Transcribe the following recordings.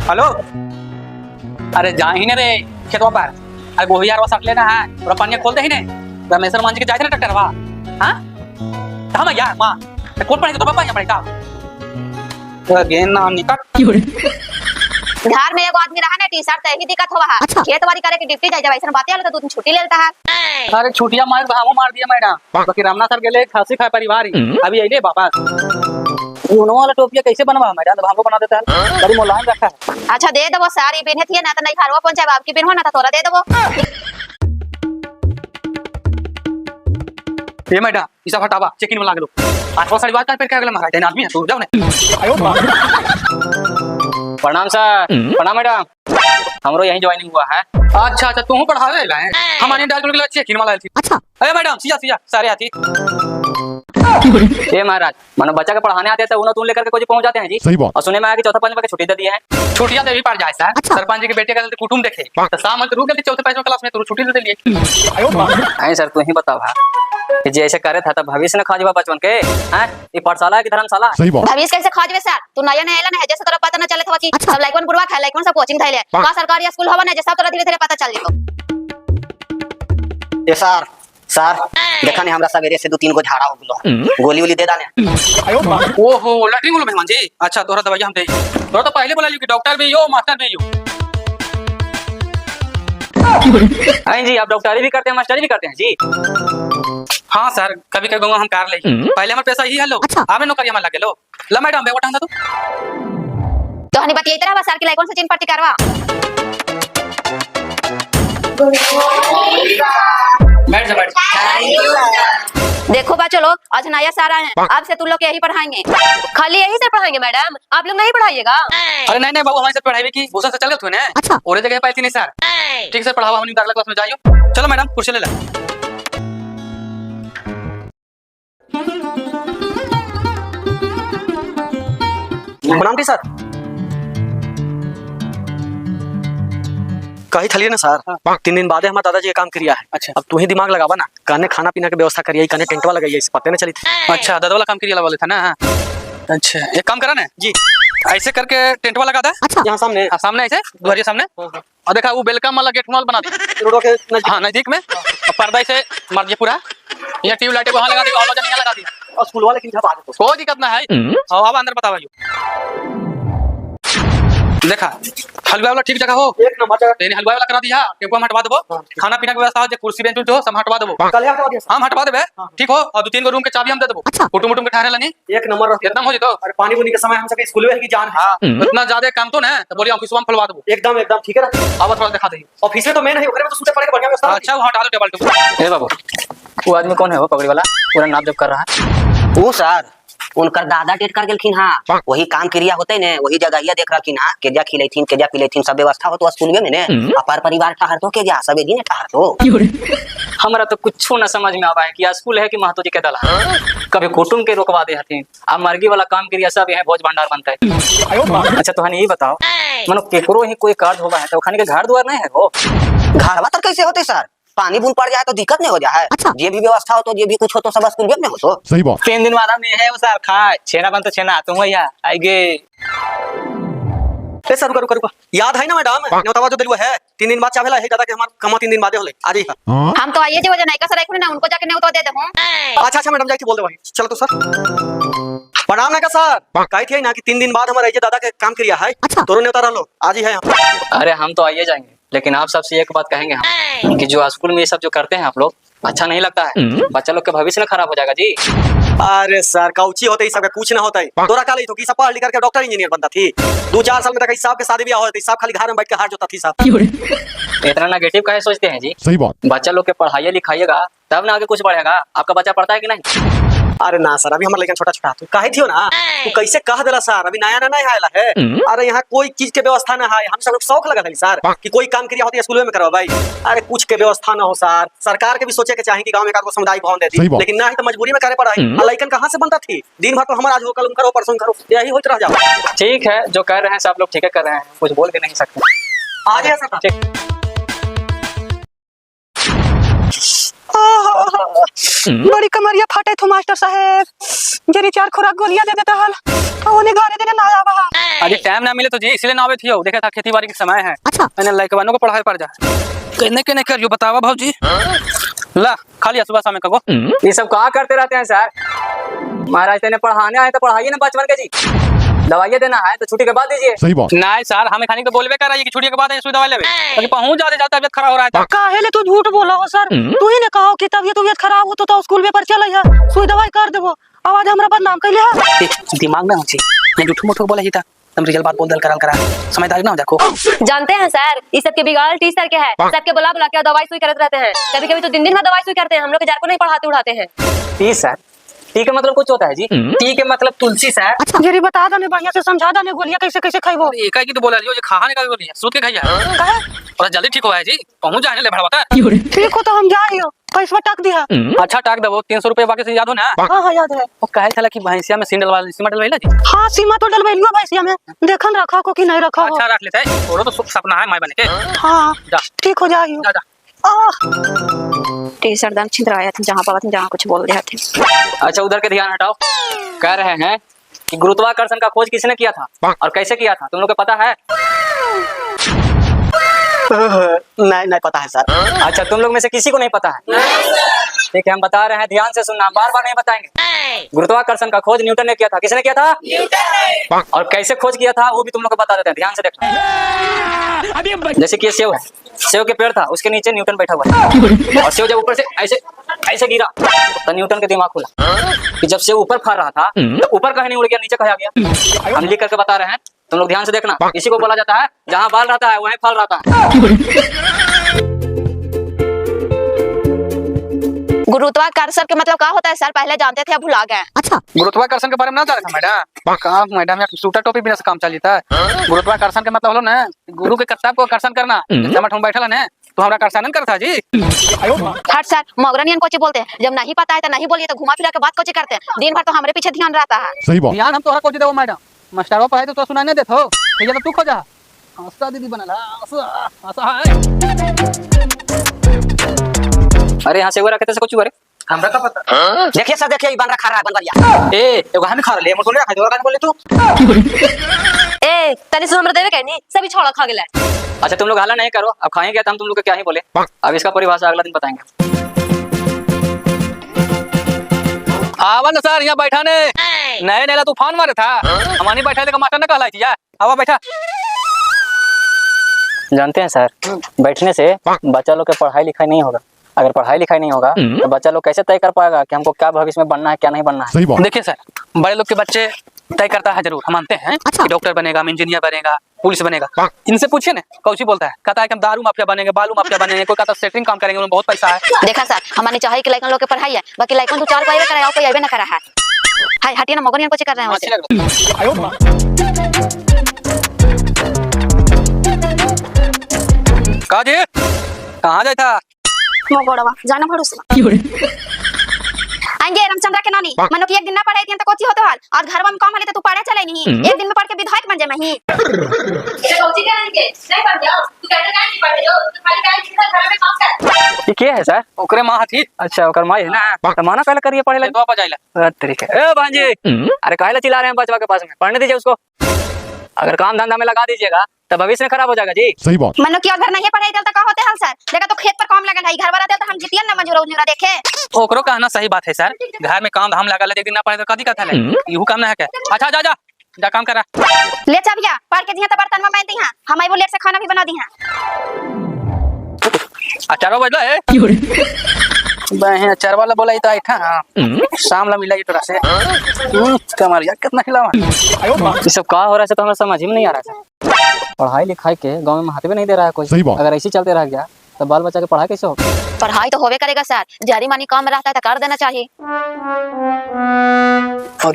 Hello, अरे जा ही रे खेतवा पर। अरे गोही यार सट लेना है, पूरा पानी खोल दे ही ने। रमेश्वर मान जी के जाए ना ट्रैक्टर वा। हां हम यार मां खोल पानी तो पापा यहाँ पड़ेगा। गेन ना निकट घर में एगो आदमी रहा ना टी-शर्ट त यही दिक्कत होवा है। अच्छा। खेत बाड़ी करे के ड्यूटी जाई जब ऐसा बातें आले तो 2 दिन छुट्टी ले लेता है। अरे छुट्टियां मार भावो मार दिया मैडम। बाकी रामना सर गेले खासी खाए परिवार ही अभी आइले वापस। उनो वाला टोपिया कैसे बनवा मैडम? भावो बना देता है, बड़ी मुलायम रखा है। अच्छा दे देबो सारी पिन्हे थी ना त नहीं घरवा पहुंचाए आपकी पिन्हो ना त तोरा दे देबो। ये मैडम ई सब हटावा, चेक इन में लाग लो। 8 साड़ी बात कर के अगला महाराज आदमी है तू, जाओ ने। आयो प्रणाम सर। प्रणाम मैडम, हमरो यही ज्वाइनिंग हुआ है। अच्छा अच्छा, तू पढ़ावे ला है? हमारे डाल के चेक इन में लायल थी। अच्छा अरे मैडम सिया सिया सारे आती। ये महाराज मानो बच्चा के पढ़ाने आते हैं तो उन्हें तुम लेकर के कोई पहुंच जाते हैं जी। सही बात। और सुने में आया कि चौथा पांचवा की छुट्टी दे दी है। छुट्टियां तो भी पड़ जाए सर। अच्छा। सरपंच जी के बेटे का कुटुंब देखे तो शाम में रुक गए चौथे पांचवा क्लास में तो छुट्टी दे लिए। सर तू ही बताओ कि जैसे करे था तब भविष्य न खाजवा बचपन के हैं? ये पाठशाला है कि धर्मशाला? सही बात। भविष्य कैसे खाजवे सर? तू नया नया एला है जैसे तोरा पता न चले था कि सब लाइकन बुरवा खा लाइकन सब कोचिंग थैले का सरकारी स्कूल हवा ना जैसा तोरा धीरे-धीरे पता चल जेतो। ये सर देखा नहीं हमरा सवेरे से 2-3 गो झाड़ा हो गेलो। गोली वोली दे दाने। ओहो लैट्रिन बोलो मेहमान जी। अच्छा तोरा दवाई हम दे। तोरा तो पहले बोला कि डॉक्टर भी हो मास्टर भी हो। हां जी, आप डॉक्टरी भी करते हैं मास्टरी भी करते हैं जी? हाँ सर, कभी कभी हम कार ले। पहले हमारे पैसा ही है लो। अच्छा। हमें नौकरी हमारे लगे लो। ला मैडम बेटा हम तो हनी बतियै तरह सर की लाइकन से चिन्ह पट्टी करवा। बैठ जा बैठ। देखो बच्चों लोग आज नया सर आए हैं, अब से तुम लोग यही पढ़ाएंगे। खाली यही से पढ़ाएंगे मैडम? आप लोग नहीं पढ़ाइएगा? अरे नहीं बाबू, हमारे साथ पढ़ाई की भूषण से चल गए तूने। अच्छा। और जगह पाई थी नहीं सर। ठीक सर पढ़ावा, हम अगला क्लास में जाइयो। चलो मैडम कुर्सी ले ले। प्रणाम सर। कही थलिए ना सर। 3 दिन बाद हमारे दादाजी का काम किया है। अच्छा। अब तू ही दिमाग लगावा ना, कहने खाना पीना की व्यवस्था करिए, कहने टेंटवा लगाइए, इस पते न चली थी। अच्छा दादा वाला काम करिए वाले था ना। अच्छा एक काम करा ना जी, ऐसे करके टेंटवा लगा दे। अच्छा। यहाँ सामने सामने ऐसे द्वार सामने। और देखा वो वेलकम वाला गेट बना दे रोड के नजदीक में। और पर्दा से मार दिया पूरा। ये ट्यूबलाइट वहां लगा दी, ऑल यहाँ लगा दिया। और स्कूल वाले की जगह आ जाओ, कोई दिक्कत ना है। अब अंदर बता भाई। देखा हलवा वाला ठीक जगह हो, एक नंबर जगह। तेने हलवा वाला करा दिया, टेम्पो हम हटवा देबो। खाना पीना की व्यवस्था हो, कुर्सी बेंच जो सब हटवा देबो। कल हटवा दिया हम हटवा देबे। ठीक हो। और 2-3 गो रूम के चाबी हम दे देबो। कुटुम के ठहरे लनी एक नंबर एकदम हो जितो। अरे पानी बुनी के समय हम सब स्कूल में की जान है। इतना ज्यादा काम तो ना तो बोलिए ऑफिस में खुलवा देबो। एकदम एकदम ठीक है ना। अब थोड़ा दिखा दे। ऑफिस में तो मेन है, ओकरे में तो सूते पड़े के बढ़िया व्यवस्था। अच्छा वो हटा दो टेबल टू। ए बाबू वो आदमी कौन है वो पगड़ी वाला पूरा नाप जब कर रहा है? वो सर उनकर दादा डेट कर गेलखिन। हां वही काम क्रिया होते ने, वही जगह ये देख रखिन। हां केजा खिलैथिन केजा पिलैथिन सब व्यवस्था हो तो स्कूल में ने अपार परिवार ठहर तो केजा सबे दिन ठहर तो। हमरा तो कुछ ना समझ में आवा है कि स्कूल है कि महतो जी के दला। कभी कुटुम के रोकवा दे हथिन, अब मर्गी वाला काम क्रिया सब है, भोज भंडार बनता है। अच्छा तो हनी ये बताओ मानो केकरो ही कोई कार्ड होगा है तो खाने के घर द्वार नहीं है वो? घरवा तर कैसे होते सर? पानी बूंद पड़ जाए तो दिक्कत नहीं हो जाए। अच्छा। ये भी व्यवस्था हो तो ये भी कुछ हो तो सब स्कूल में हो तो। सही बात। 3 दिन बाद में है वो सर खाए छेना बन तो छेना तुम भैया आएगे। ए सर रुको याद है ना मैडम न्योतावा जो दिलवा है 3 दिन बाद चावेला है दादा के हमार कमा 3 दिन बाद होले आ जाइए। हम तो आइए जे वजह नहीं का सर रखने ना उनको जाके न्योता दे देबो। अच्छा मैडम जाके बोल दे भाई। चलो तो सर प्रणाम ना का सर। कही थी ना कि 3 दिन बाद हमारे दादा के काम क्रिया है। तोरो न्योता रहलो आज ही है। अरे हम तो आइए जाएंगे, लेकिन आप सबसे एक बात कहेंगे हम कि जो स्कूल में ये सब जो करते हैं आप लोग अच्छा नहीं लगता है। बच्चा लोग के भविष्य ना खराब हो जाएगा जी। अरे सर कौची होते सब कुछ ना होता है। तोरा काले तो की सब पढ़ लिख करके डॉक्टर इंजीनियर बनता थी। 2-4 साल में तक सब के शादी ब्याह होती, सब खाली घर में बैठ के हाथ जोता थी सब। इतना नेगेटिव काहे सोचते हैं जी? सही बात। बच्चा लोग के पढ़ाइए लिखाइएगा तब ना आगे कुछ बढ़ेगा। आपका बच्चा पढ़ता है कि नहीं? अरे ना सर अभी हमारे लेकिन छोटा तू कहे थियो ना तू कैसे कह देला सर? अभी नया नहीं आया है। अरे यहाँ कोई चीज के व्यवस्था ना है। हम सब शौक लगा था सर कि कोई काम क्रिया होती है स्कूल में करवा भाई। अरे कुछ के व्यवस्था ना हो सर। सरकार के भी सोचे के चाहिए कि गांव में एक समुदाय भवन दे दी, लेकिन ना ही तो मजबूरी में करे पड़ा है। लइकन कहाँ से बनता थी? दिन भर तो हमारा आज हो कल करो परसों करो यही होते रह जाओ। ठीक है जो कर रहे हैं सब लोग ठीक है कर रहे हैं, कुछ बोल के नहीं सकते। आ जाइए सर। बड़ी कमरिया फाटे थो मास्टर साहेब, जरी 4 खुराक गोलियां दे देता हल ओने घरे देने ना आवा। अरे टाइम ना मिले तो जी इसलिए ना आवे थियो, देखा था खेती बाड़ी के समय है। अच्छा मैंने लइकवानों को पढ़ाई पड़ जा कहने के नहीं करियो बतावा भौजी। ला खाली सुबह शाम कगो ये सब कहा करते रहते हैं सर। महाराज तेने पढ़ाने आए तो पढ़ाइए ना बचपन के जी, दवाइयाँ देना है तो छुट्टी के बाद दीजिए। सही बात। नहीं सर हमें खाने को बोलबे कर रही है कि छुट्टी के बाद सुई दवा लेवे, ताकि पहुंच जाते जाते तबियत खराब हो रहा है। काहे ले तू झूठ बोला हो सर? तू ही ने कहा कि तबीयत खराब हो तो स्कूल में पर चले जा, सुई दवाई कर देबो। आवाज हमरा बदनाम कैले है। दिमाग ना होची मैं झूठ मूठ बोला ही था, तुम रियल बात बोल दल करल करा समझदारी ना हो देखो। जानते हैं सर, इस सब के बिगाड़ टीचर के है, सबके बुला बुला के दवाई सुई करते रहते हैं। कभी कभी तो दिन में दवाई सुई करते हैं, हम लोग के जार को नहीं पढ़ाते उड़ाते हैं। टी सर, टी का मतलब कुछ होता है जी, टी के मतलब तुलसी सर। अच्छा जरी बता दने बढ़िया से समझा दने गोलियां कैसे कैसे खाइबो। एक की तो बोला लियो, ये खाने का बोलिए सूत के खाइए और जल्दी ठीक हो जाए जी, पहुंच जाए ले भड़वाता। ठीक हो तो हम जाइयो, पैसा टाक दिया। अच्छा टाक देबो 300 रुपए बाकी से याद हो ना। हां याद है। वो कहे थला कि भैंसिया में सिंडल वाला सीमा डलवाइला जी। हां सीमा तो डलवाइलियो भैंसिया में, देखन रखा को कि नहीं रखा हो। अच्छा रख लेते हैं, और तो सपना है माय बने के। हां जा ठीक हो जाइयो। जा टीचर दम छिंद्र आया था जहाँ पावा जहाँ कुछ बोल रहे थे। अच्छा उधर के ध्यान हटाओ। कह रहे हैं कि गुरुत्वाकर्षण का खोज किसने किया था और कैसे किया था, तुम लोग को पता है? नहीं पता है सर। अच्छा तुम लोग में से किसी को नहीं पता है? ठीक है हम बता रहे हैं, ध्यान से सुनना, बार बार नहीं बताएंगे। गुरुत्वाकर्षण का खोज न्यूटन ने किया था। किसने किया था? न्यूटन। और कैसे खोज किया था वो भी तुम लोग को बता देते हैं, ध्यान से देखना। जैसे कि ये सेव है, सेव के पेड़ था, उसके नीचे न्यूटन बैठा हुआ था और सेव जब ऊपर से ऐसे ऐसे गिरा तो न्यूटन के दिमाग खुला कि जब सेव ऊपर फर रहा था तो ऊपर कहीं नहीं उड़ गया, नीचे कहीं आ गया। हम लिख करके बता रहे हैं, तुम लोग ध्यान से देखना। इसी को बोला जाता है जहाँ बाल रहता है वहीं फल रहता है। गुरुत्वाकर्षण के मतलब क्या होता है सर? पहले जानते थे अब भुला गए। अच्छा गुरुत्वाकर्षण के बारे में ना जाने था मैडम। कहाँ मैडम यार सूटा टोपी बिना से काम चलता है। गुरुत्वाकर्षण के मतलब हलो ना गुरु के कर्तव्य को आकर्षण करना। जैसे हम बैठल है तो हमरा आकर्षण करता जी। हट सर, मगरनियन कोची बोलते हैं, जब नहीं पता है तो नहीं बोलिए, तो घुमा फिरा के बात कोची करते हैं। दिन भर तो हमारे पीछे ध्यान रहता है। सही बात। ध्यान हम तोहरा कोची देबो मैडम, मास्टरवा पढ़ाई तो सुनाने देथो, ये तो तू खोजा हंसता दीदी बनला हंसा है। अरे यहाँ से वो रखे थे कुछ करे हमरा का पता। देखिए सर, देखिए बन रखा रहा बनवरिया। ए एगो हम खा ले हम सुन रहा है बोले तू। ए तनी सुन हमरा देवे कहनी सभी छोड़ा खा गेला। अच्छा तुम लोग हाला नहीं करो, अब खाएंगे तो हम तुम लोग को क्या ही बोले। अब इसका परिभाषा अगला दिन बताएंगे। आवल सर यहाँ बैठा ने नए नए तूफान मारे था, हमारी बैठा थे मास्टर ने कहला थी यार आवा बैठा। जानते हैं सर, बैठने से बच्चा लोग के पढ़ाई लिखाई नहीं होगा। अगर पढ़ाई लिखाई नहीं होगा तो बच्चा लोग कैसे तय कर पाएगा कि हमको क्या भविष्य में बनना है क्या नहीं बनना है। सही बात। देखिए सर, बड़े लोग के बच्चे तय करता है जरूर, हम मानते हैं कि डॉक्टर बनेगा, इंजीनियर बनेगा, पुलिस बनेगा। इनसे पूछिए ना कौची बोलता है, कहता है कि हम दारू माफिया बनेंगे, बालू माफिया बनेंगे, कोई कहता है सेटरिंग काम करेंगे, उनमें बहुत पैसा है। देखा सर, हमारी चाहे कि लड़कन लोग के पढ़ाई है, बाकी लड़कन तो 4 को आइबे कराया, कोई आइबे ना करा है। हाय हटिए ना, मगरनियन कोची कर रहे हैं अच्छी वैसे। लग रही है। कहा जी कहाँ जाए था? मोगोड़वा जाना भरोसा आएंगे रामचंद्र के नानी मनो कि एक दिन ना पढ़े थी तो कोची होतो हाल, और घर में काम वाले तो तू पढ़े चले नहीं, एक दिन में पढ़ के विधायक बन जाए मैं ही। ये कोची करेंगे नहीं पढ़ जाओ, तू कहते काहे नहीं पढ़े हो, तू खाली काहे घर में काम कर। ये क्या है सर? ओकरे माँ थी। अच्छा ओकर माई है ना, तो माना पहले करिए पढ़े लगे तो आप जाइला तरीके। ए भांजी अरे काहे चिल्ला रहे हैं बचवा के पास में, पढ़ने दीजिए उसको। अगर काम धंधा में लगा दीजिएगा तो भविष्य में खराब हो जाएगा जी। सही बात। मनो कि घर नहीं पढ़े तो का होते हाल सर, देखा तो खेत पर काम लगल है, घर वाला दे तो हम जितियन ना मजूरा उजूरा देखे। ओकरो कहना सही बात है सर, घर में काम धाम लगा ले, एक दिन ना पढ़े तो कदी का था ले, इहू काम ना है क्या? अच्छा जा जा जा काम करा। ले चाबिया पढ़ के दिया तो बर्तन में मैं दी हां, हम आइबो लेट से खाना भी बना दी हां। अचारो बजला है बहे अचार वाला बोला तो आई था शाम ला मिला ये तोरा से कमरिया कितना हिलावा। ये सब क्या हो रहा है तो हमें समझ ही में नहीं आ रहा है। पढ़ाई लिखाई के गांव में महत्व नहीं दे रहा है कोई। सही बात। अगर ऐसे चलते रह गया तो बाल बच्चा के पढ़ाई कैसे होगा? पढ़ाई तो होवे करेगा सर, जारी मानी काम रहता है तो कर देना चाहिए। और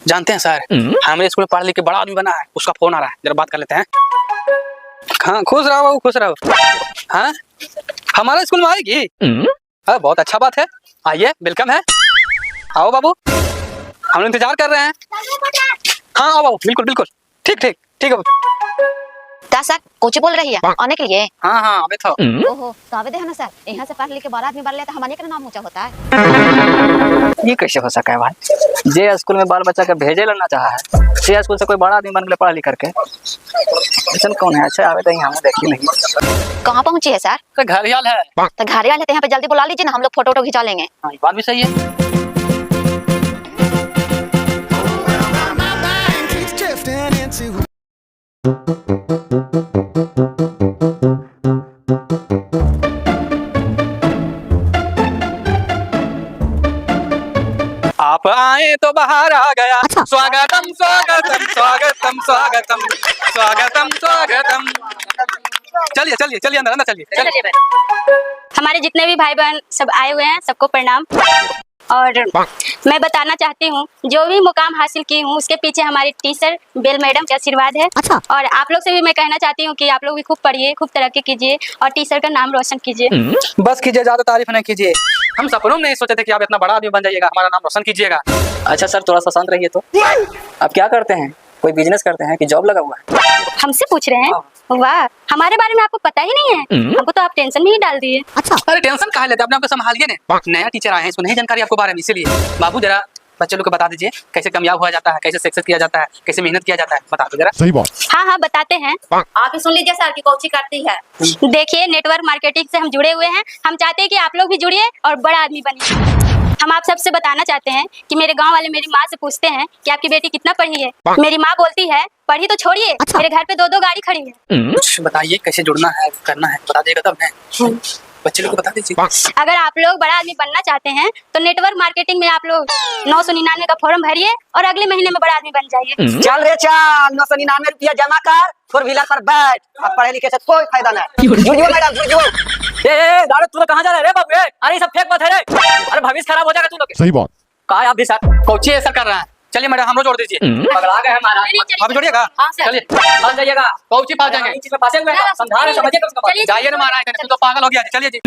जानते हैं सर, हमारे स्कूल में पढ़ लिख के बड़ा आदमी बना है, उसका फोन आ रहा है, जरा बात कर लेते हैं। हाँ खुश रहो बाबू खुश रहो। हाँ हमारे स्कूल में आएगी? हाँ बहुत अच्छा बात है, आइए वेलकम है, आओ बाबू हम लोग इंतजार कर रहे हैं। हाँ आओ बाबू बिल्कुल बिल्कुल ठीक ठीक ठीक है। का सर कोची बोल रही है आने के लिए? हाँ हाँ अबे तो ओहो तो आवे दे ना सर, यहाँ से पढ़ लिख के 12 आदमी बढ़ ले तो हमारे का नाम ऊंचा होता है। ये कैसे हो सका है भाई? जे स्कूल में बाल बच्चा के भेजे लेना चाहा है, जे स्कूल से कोई बड़ा आदमी बन के पढ़ा लिख करके, ऐसा कौन है? अच्छा आवे तो यहाँ देखी नहीं। कहाँ पहुँची है सर? तो घर याल है। तो घर वाले तो यहाँ पे जल्दी बुला लीजिए ना, हम लोग फोटो वोटो खिंचा लेंगे। हाँ ये बात भी सही है। My mind keeps drifting into आप आए तो बाहर आ गया। स्वागतम स्वागतम स्वागतम स्वागतम स्वागतम स्वागतम। चलिए चलिए चलिए अंदर अंदर चलिए। हमारे जितने भी भाई बहन सब आए हुए हैं, सबको प्रणाम। और मैं बताना चाहती हूँ, जो भी मुकाम हासिल की हूँ उसके पीछे हमारी टीचर बेल मैडम का आशीर्वाद है। और आप लोग से भी मैं कहना चाहती हूँ कि आप लोग भी खूब पढ़िए, खूब तरक्की कीजिए और टीचर का नाम रोशन कीजिए। बस कीजिए, ज्यादा तारीफ नहीं कीजिए। हम सपनों में नहीं सोचे थे कि आप इतना बड़ा आदमी बन जाइएगा, हमारा नाम रोशन कीजिएगा। अच्छा सर थोड़ा सा शांत रहिए। तो आप क्या करते हैं? कोई बिजनेस करते हैं कि जॉब लगा हुआ है? हमसे पूछ रहे हैं? वाह, हमारे बारे में आपको पता ही नहीं है। हमको तो आप टेंशन में ही डाल दिए। अरे टेंशन काहे लेते, अपने आप को संभालिए ना। नया टीचर आए हैं, इसको नहीं जानकारी आपको बारे में, इसीलिए बाबू जरा बच्चे लोग को बता दीजिए कैसे कामयाब हुआ जाता है, कैसे सक्सेस किया जाता है, कैसे मेहनत किया जाता है, बता दो जरा। सही बात। हाँ हाँ बताते हैं। आप ही सुन लीजिए सर की कोची करती है। देखिए, नेटवर्क मार्केटिंग से हम जुड़े हुए हैं। हम चाहते हैं कि आप लोग भी जुड़िए और बड़ा आदमी बनिए। हम आप सबसे बताना चाहते हैं कि मेरे गांव वाले मेरी माँ से पूछते हैं कि आपकी बेटी कितना पढ़ी है। मेरी माँ बोलती है पढ़ी तो छोड़िए, मेरे घर पे 2-2 गाड़ी खड़ी है। कुछ बताइए कैसे जुड़ना है, करना है, बता दिएगा तब है। बच्चे लोग को बता दीजिए। अगर आप लोग बड़ा आदमी बनना चाहते हैं तो नेटवर्क मार्केटिंग में आप लोग 999 का फॉर्म भरिए और अगले महीने में बड़ा आदमी बन जाइए। चल रे चल, 999 रुपया जमा कर, 4 व्हीलर पर बैठ। अब पढ़े लिखे से कोई फायदा नहीं। जुड़ियो मैडम जुड़ियो। ए दारू तू लोग कहाँ जा रहे रे बाबू? अरे ये सब फेक बात है रे। अरे भविष्य खराब हो जाएगा तू लोग। सही बात। कहा है आप भी सर? कोची ऐसा कर रहा है। चलिए मैडम हम लोग जोड़ दीजिए। पगला गए हमारा। आप जोड़िएगा। हाँ सर। चलिए पास जाइएगा। कोची पास जाएंगे। इस चीज में पासे हुए हैं। समझा रहे समझिए कम से कम। चलिए। जाइए ना महाराज, तू तो पागल हो गया। चलिए जी।